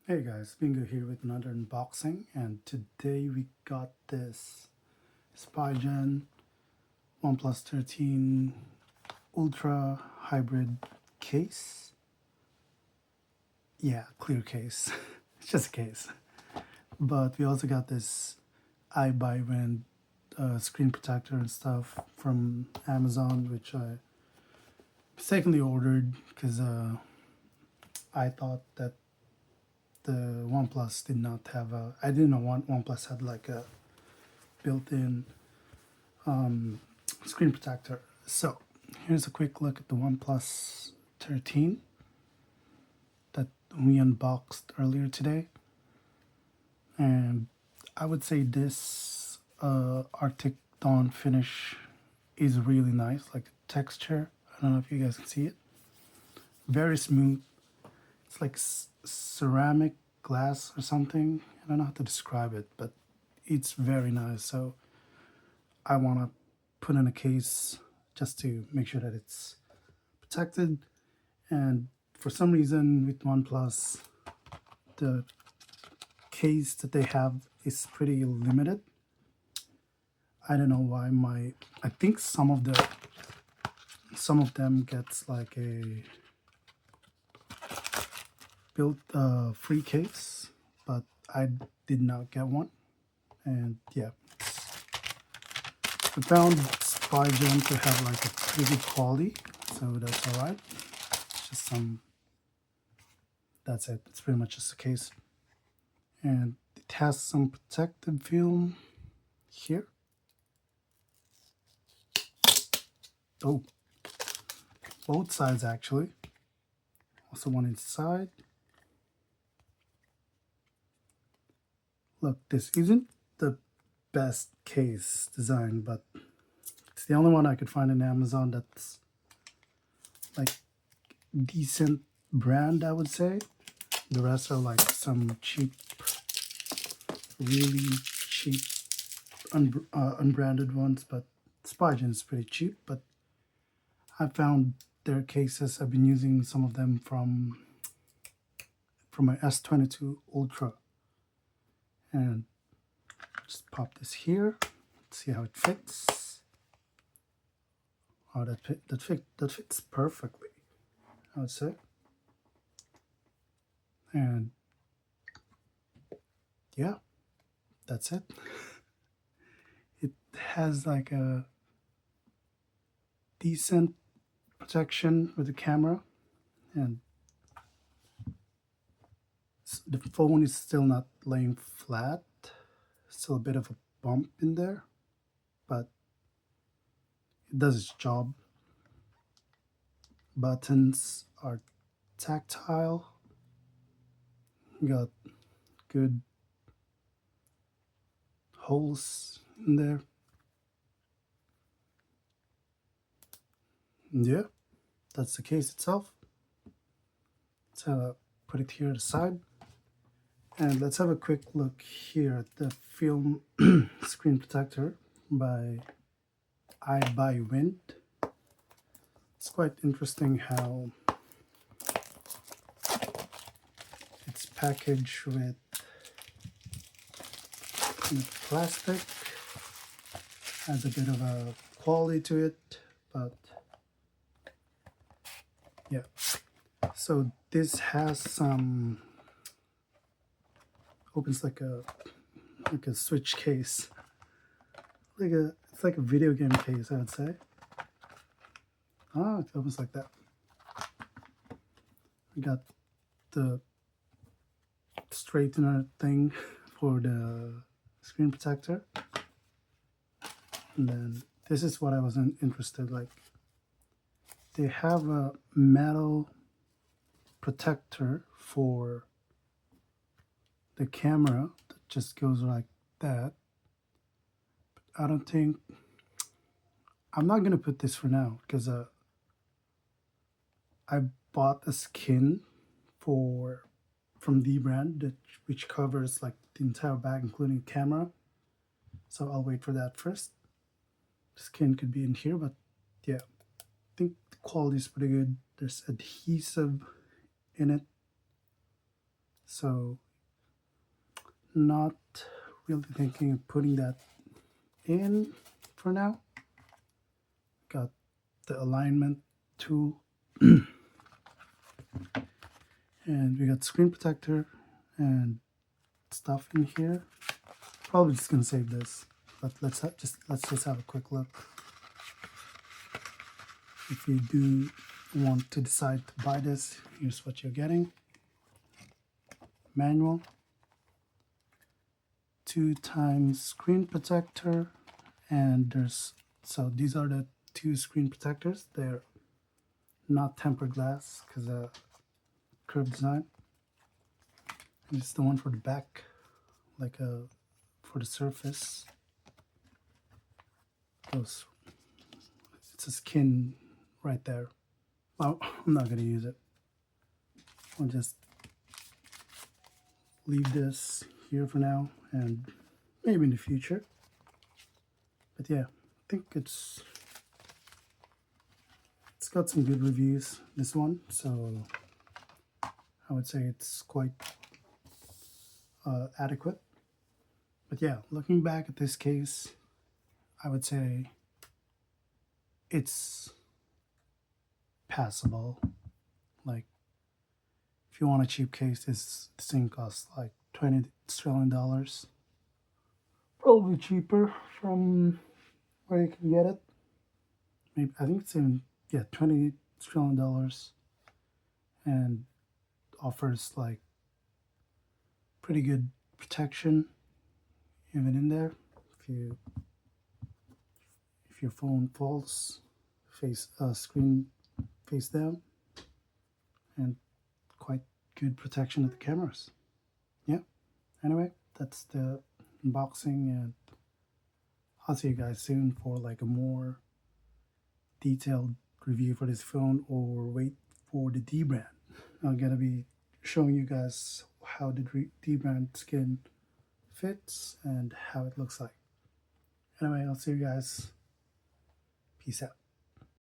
Hey guys, Bingo here with another unboxing, and today we got this Spigen OnePlus 13 Ultra Hybrid case. Yeah, clear case. It's just a case. But we also got this iBuyWind screen protector and stuff from Amazon, which I mistakenly ordered because I thought that the OnePlus did not have a. I didn't know OnePlus had like a built-in screen protector. So here's a quick look at the OnePlus 13 that we unboxed earlier today. And I would say this Arctic Dawn finish is really nice, like the texture. I don't know if you guys can see it. Very smooth. It's like ceramic glass or something. I don't know how to describe it, but it's very nice. So I want to put in a case just to make sure that it's protected. And for some reason with OnePlus, the case that they have is pretty limited. I don't know why. I think some of them gets like a built free case, but I did not get one. And yeah, I found Spigen to have like a pretty good quality, so that's all right. It's just that's it. It's pretty much just a case. And it has some protective film here. Oh, both sides actually. Also one inside. Look, this isn't the best case design, but it's the only one I could find in Amazon that's like decent brand, I would say. The rest are like some cheap, really cheap, unbranded ones, but Spigen is pretty cheap. But I found their cases. I've been using some of them from my S22 Ultra, and just pop this here. Let's see how it fits. Oh, that fits perfectly, I would say. And yeah, that's it. It has like a decent protection with the camera, and the phone is still not laying flat. Still a bit of a bump in there, but it does its job. Buttons are tactile. Got good holes in there. And yeah, that's the case itself. Let's put it here aside. And let's have a quick look here at the film screen protector by iBuyWind. It's quite interesting how it's packaged with plastic. Has a bit of a quality to it, but yeah. So this has some opens like a switch case, it's like a video game case, I would say. Ah, it opens like that. We got the straightener thing for the screen protector, and then this is what I wasn't interested. Like, they have a metal protector for the camera that just goes like that. But I don't think I'm not gonna put this for now because I bought a skin from the brand which covers like the entire bag, including camera. So I'll wait for that first. The skin could be in here, but yeah, I think the quality is pretty good. There's adhesive in it, So not really thinking of putting that in for now. Got the alignment tool and we got screen protector and stuff in here. Probably just gonna save this, but let's just have a quick look. If you do want to decide to buy this, here's what you're getting. Manual, 2x screen protector, and so these are the two screen protectors. They're not tempered glass because curved design. And it's the one for the back, like for the surface. Those, it's a skin right there. Well, I'm not gonna use it. I'll just leave this here for now and maybe in the future. But yeah, I think it's got some good reviews, this one, so I would say it's quite adequate. But yeah, looking back at this case, I would say it's passable. Like, if you want a cheap case, this thing costs like $20 Australian. Probably cheaper from where you can get it. Maybe I think it's in, yeah, $20 Australian, and offers like pretty good protection even in there. If your phone falls screen face down, and quite good protection of the cameras. Yeah, anyway, that's the unboxing, and I'll see you guys soon for like a more detailed review for this phone, or wait for the D brand. I'm gonna be showing you guys how the D brand skin fits and how it looks like. Anyway, I'll see you guys. Peace out.